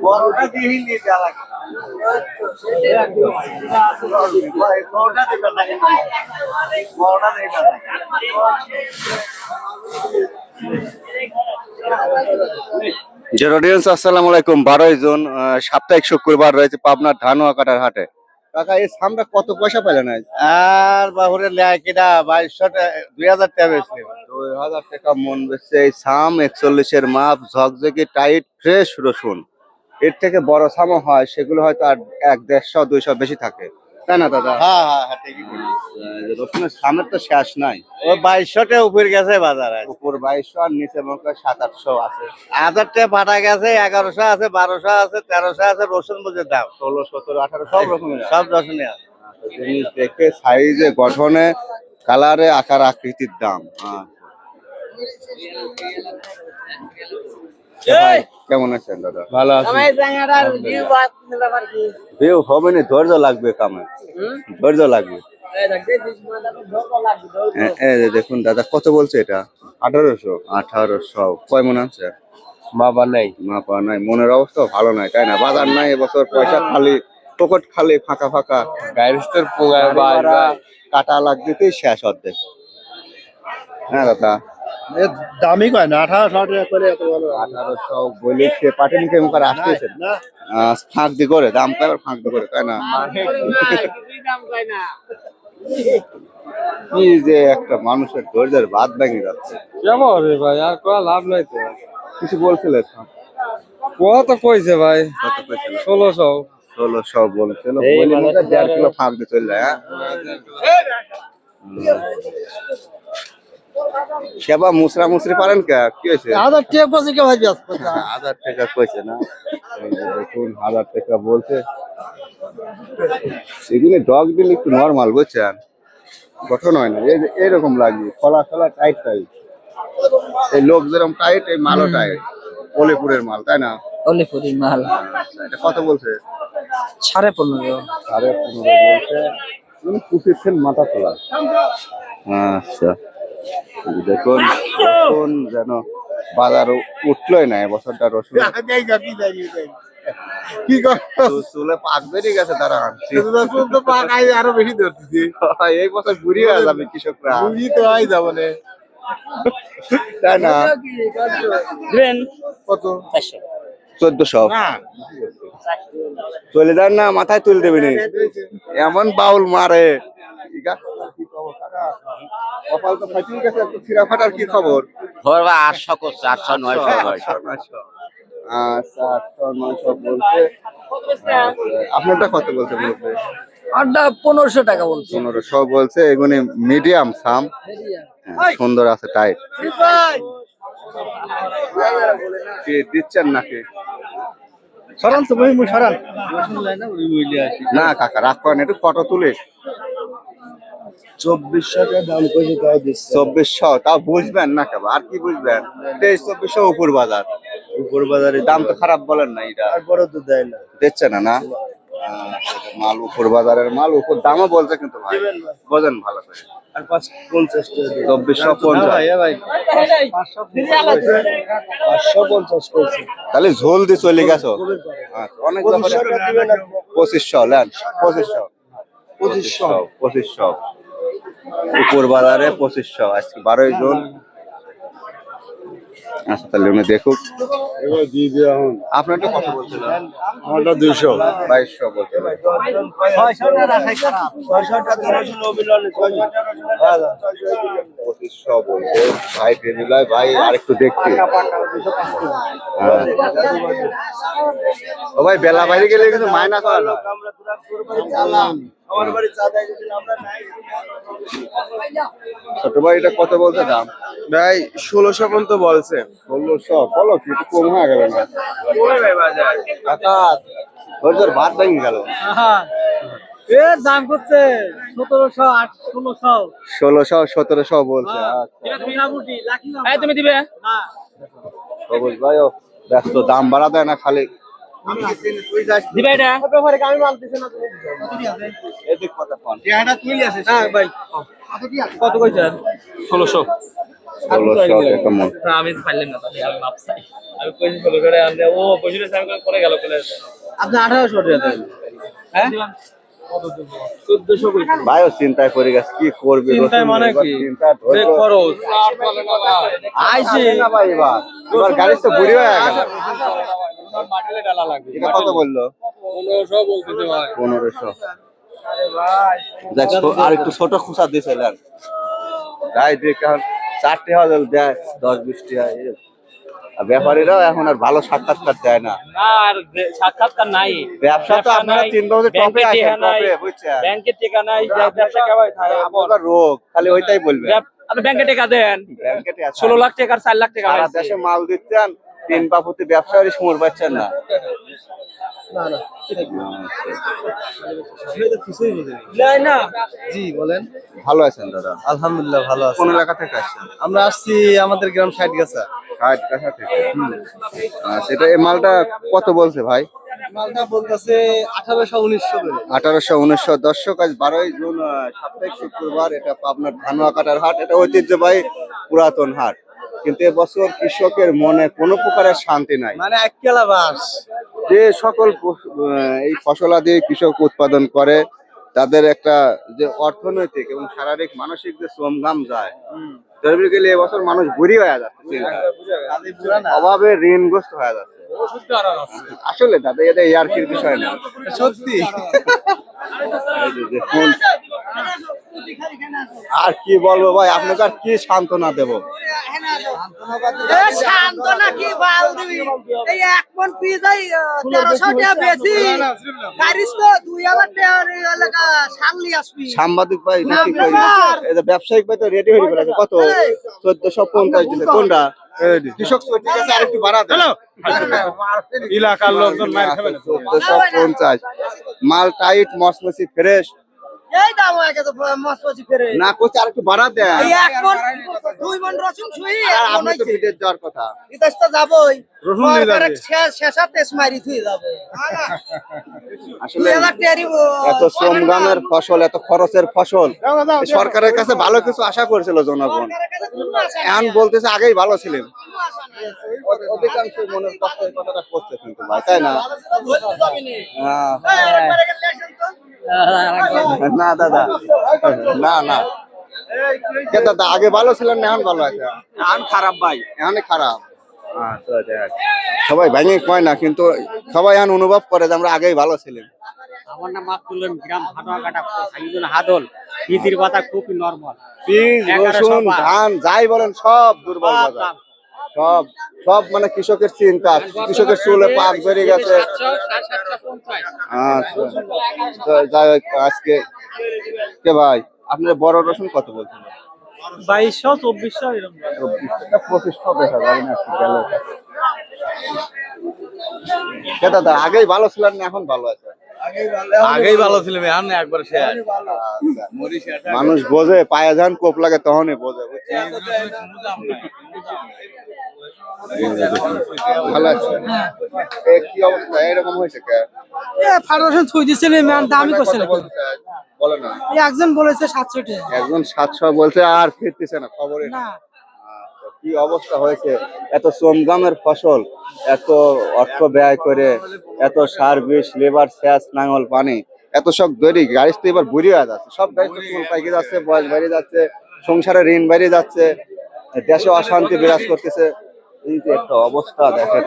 বড়টা দিয়ে নিয়ে যা লাগে বড়টা দেবেন না বড়টা দেবেন না যে অডিয়েন্স আসসালামু আলাইকুম 12 জুন সাপ্তাহিক শুক্রবার রয়েছে পাবনার ধানুয়া কাটার হাটে। কাকা এই সামটা কত পয়সা পেলেন আজ? আর বাহুরে লেয় কিনা 2200 টাকা 2000 টাকা বেশি 2000 টাকা মন বেচছে এই সাম 41 এর মাপ ঝকঝকে টাইট ফ্রেশ রসুন। এর থেকে বড় সামও হয় সেগুলো হয়তো আর 100-150-200 বেশি থাকে, তাই না দাদা? হ্যাঁ হ্যাঁ ঠিকই রসুনের সামের তো শেষ নাই। ও 2200 টাকা উপরে গেছে বাজার আজ উপর 2200 আর নিচে মনে হয় 700-800 আছে। 1000 টাকা ফাটা গেছে 1100 আছে 1200 আছে 1300 আছে রসুন বুঝে দাম 16-17-18 সব রকমের সব রসুনই আছে জিনিস দেখে সাইজে গঠনে কালারে আকার আকৃতির দাম। ভাই কেমন আছেন দাদা? ভালো আছে ভিউ হবে না, ধৈর্য লাগবে কামে, ধৈর্য লাগবে। এই যে দেখুন দাদা কত বলছে এটা? 1800 কয় মন আছে? বাবা নাই মাপা নাই, মনের অবস্থা ভালো নাই, তাই না? বাজার নাই এবছর, পয়সা খালি, পকেট খালি, ফাঁকা ফাঁকা। গাড়ির পোঙায় কাটা লাগতেই শেষ অর্ধেক। হ্যাঁ দাদা দামই কয় না 1800 টাকা করে এত ভালো 1800 বলে সে পাটেনি কেমন করে আসতেছে না ফাঁক দি করে দাম পায় আর ফাঁক দি করে, তাই না? কি যে একটা মানুষের ধৈর্যের বাদ ভেঙে যাচ্ছে। কেমন রে ভাই আর কোয়া লাভ নাই তো কিছু বলছিলে? কোয়া তো কইছে ভাই কত পেয়েছিল? 1600 বলছিল, বলি মধ্যে 1.5 কিলো ফাঁক দিয়ে চলে যায়। সেবা মুসরা মুসরি পারেন কে? কি হয়েছে? 1000 টাকা বসে কে ভাই 1000 টাকা কইছে না? এই যে দেখুন 1000 টাকা বলছে। এগুলো ডগ দিলে একটু নরমাল, বুঝছেন? গঠন হয় না, এই যে এরকম লাগবে খোলা খোলা টাইট টাইট। এই লোক যেরকম টাইট এই মালও টাইট, অলিপুরের মাল, তাই না? অলিপুরের মাল। এটা কত বলছে? 15.5 বলছে। পুষিচ্ছেন মাথা তোলা। আচ্ছা দেখুন রসুন যেন বাজার উঠলোই না এবছরটা রসুন। কি চুলে পাক বেরিয়ে গেছে, তারা রসুন তো পাক আরো বেশি ধরতেছি এই বছর ঘুরিয়ে যাবে কৃষকরা, বুঝি তো হয় যাব না তাই না? দিবেন কত 1400 চলে যান না, মাথায় তুলে দেবেন এমন বাউল মারে। কপাল তো ফাটিয়ে গেছে, ছিঁড়া ফাটার কি খবর? 800 করছে 800 900 আচ্ছা 800-900 বলছে। আপনারটা কত বলছে? বলছে আড্ডা 1500 টাকা বলছে। 1500 বলছে। এগুলি মিডিয়াম সাম, সুন্দর আছে টাইট। কি দিচ্ছেন নাকি? সরান তো বই মুই সরান না কাকা রাগ করেন, একটু ফটো তুলে। 2400 টাকা দাম কইছে তাও দিচ্ছে 2400 তাও বুঝবেন না কেবা, আর কি বুঝবেন? 2300-2400 উপর বাজার, উপর বাজারে দাম তো খারাপ বলেন না, এটা আর বড় তো দেয় না দিচ্ছে না না? মাল উপর বাজারের মাল, উপর দামও বলছে কিন্তু ভাই বোঝেন ভালো করে। আর 550 টাকা 2450 ভাই 550 কইছে তাহলে ঝোল দিয়ে চলে গেছো। আচ্ছা অনেক ব্যাপারে 2500 নেন, 2500 উপর বাজারে 2500 আজকে 12 জুন। আচ্ছা তাহলে উনি দেখুক। আপনারটা কত বলছিলেন? আমারটা 200 2200 বলতে ভাই। 600 টাকা রাখাই খারাপ 600 টাকা 300 নবিললে 2500 বলতে ভাই দিলাই ভাই আরেকটু দেখতে। ও ভাই বেলা বাইরে গেলে কিন্তু মাইনা করা না। আমার বাড়ি চা দেয় যদি আমরা নাই ছোট ভাই এটা কত বলতে দাম? ভাই 1600 পর্যন্ত বলছে 1600 বলো কি একটু কম হয়ে গেল না? ওই ভাই বাজার কাকা ধৈর্যের ভাত ভেঙে গেল। এর দাম করছে 1700 1600 1600-1700 বলছে। এই তুমি দিবে না সবুজ ভাইও ব্যস্ত, দাম বাড়া দেয় না খালি। দিবে এটা ব্যাপারে আমি মাল দিছে না তুমি এদিক কথা কোন এটা তুই আসিস হ্যাঁ ভাই কত কইছেন 1600 1600 টাকা মন। আমি পারলাম না তাহলে আমি মাপ চাই আমি পয়সা ষোলো করে আনলে ও পয়সা চাই করে গেল করে আপনি 1800 টাকা দেন। হ্যাঁ 1400 কই ভাইও চিন্তায় পড়ে গেছে কি করবে চিন্তায় মানে কি? চিন্তা যে খরচ আইছে না ভাই এবার গাড়ি তো বুড়ি হয়ে গেল। মাটিলে ডালা লাগবে এটা কত বললো? 1500 বলতেছে ভাই 1500। দেখ আর একটু ছোট খুচা দিয়েছিলেন যাই দেখ এখন 4 টাকা দেয় 10-20 টাকা আর ব্যাপারীরাও এখন আর ভালো সাক্ষাৎকার দেয় না। না আর সাক্ষাৎকার নাই ব্যবসা তো আপনারা 3 বছর টপে আসেন টপে বুঝছেন ব্যাংকে টাকা নাই ব্যবসা কেমন থাকে আপনার রোগ খালি ওইটাই বলবেন। আপনি ব্যাংকে টাকা দেন ব্যাংকে 16 লাখ টাকা আর 4 লাখ টাকা সারা দেশে মাল দিচ্ছেন 3 বাপুতি ব্যবসায়ী সমর পাচ্ছেন না। না জি বলেন। ভালো আছেন দাদা? আলহামদুলিল্লাহ ভালো আছি। কোন এলাকা থেকে আসছেন? আমরা আসছি আমাদের গ্রাম ষাটগাছা। কাঠগাছা থেকে। আচ্ছা এটা এই মালটা কত বলছে ভাই? মালটা বলতেছে 1800-1900 করে। 1800-1900 দর্শক আজ 12ই জুন সাপ্তাহিক শুক্রবার এটা পাবনার ধানুয়াকাটার হাট। এটা ঐতিহ্যবাহী পুরাতন হাট কিন্তু এবছর কৃষকের মনে কোনো প্রকারের শান্তি নাই। মানে এক কেলা বাস। যে সকল এই ফসলাদি কৃষক উৎপাদন করে তাদের একটা যে অর্থনৈতিক এবং শারীরিক মানসিক যে শ্রম ঘাম যায় ধরবে গেলে এবছর মানুষ বুড়ি হয়ে যাচ্ছে অভাবে ঋণগ্রস্ত হয়ে যাচ্ছে। আসলে দাদা এটা ইয়ার্কির বিষয় না সত্যি। এই যে ফুল আর কি বলবো ভাই আপনাকে আর কি সান্ত্বনা দেবো? সান্ত্বনা কি বাল দিবি এই এক মন পিজাই 1300 টাকা বেশি গাড়িস তো 2000 টাকার এলাকা সামলি আসবি সাংবাদিক ভাই এটা কি করি এটা ব্যবসায়িক ভাই তো রেডি হয়ে গেছে কত 1450 দিছে কোনটা কৃষক ঠিক আছে আরেকটু বাড়া দেন এলাকার লোকজন মার খাবে না 1450 মাল টাইট মসমসি ফ্রেশ এই দাম হয়ে গেছে মস্তি করে না কোচ আরেকটু বাড়া দেন এই এক মন 2 মন রসুন ছুঁই আর এক মন আপনি তো হইছে বিদেশ যাওয়ার কথা বিদেশ তো যাবই রসুন নিয়ে যাবে। শেষা তেজ মারি থুই যাবে আসলে 2000 টাকারই এত শ্রমগামের ফসল এত খরচের ফসল সরকারের কাছে ভালো কিছু আশা করেছিল জনগণ এখন বলতেছে আগেই ভালো ছিলেন অধিকাংশ মনের কষ্টের কথাটা করছে কিন্তু ভাই তাই না? না দাদা না না কে দাদা আগে ভালো ছিলেন না এখন ভালো আছে? এখন খারাপ ভাই। এখন খারাপ। আচ্ছা দেখ সবাই ভেঙে কয় না কিন্তু সবাই এখন অনুভব করে যে আমরা আগেই ভালো ছিলেন। আমার নাম আব্দুল্লাহ গ্রাম হাটুয়াকাটা সাইদুল হাদল পিজির পাতা খুব নরমাল বীজ 1100 রসুন বাদ। ধান যাই বলেন সব দুর্বল বাজার সব সব মানে কৃষকের চিন্তা কৃষকের চুলে পাক বেরিয়ে গেছে। আচ্ছা তো যাই হোক আজকে কে ভাই আপনার বড় রসুন কত বলছেন? 2200 2400 এরকম 2500 দেখা যায় না গেল কে দাদা আগেই ভালো ছিলেন না এখন ভালো আছে? আগেই ভালো ছিল এখন একবার শেষ। আচ্ছা। মানুষ বোঝে পায়ে যান কোপ লাগে তখনই বোঝে বুঝছেন? ভালো আছে কি অবস্থা এরকম হয়েছে কে ফাউন্ডেশন থুই দিছিলি ম্যান দামি করছে কত বলছে? বলে না এই একজন বলেছে 700 টাকা একজন 700 বলছে আর ফিরতেছে না খবরে না আচ্ছা, কি অবস্থা হয়েছে এত শ্রমগামের ফসল এত অর্থ ব্যয় করে এত সার বিষ লেবার সেচ নাঙল পানি এত সব দড়ি গাড়ি তো এবার বুড়ি হয়ে যাচ্ছে সব গাড়ি তো চুল পাইকে যাচ্ছে বয়স বেড়ে যাচ্ছে সংসারে ঋণ বেড়ে যাচ্ছে দেশে অশান্তি বিরাজ করতেছে এই যে একটা অবস্থা দেখেন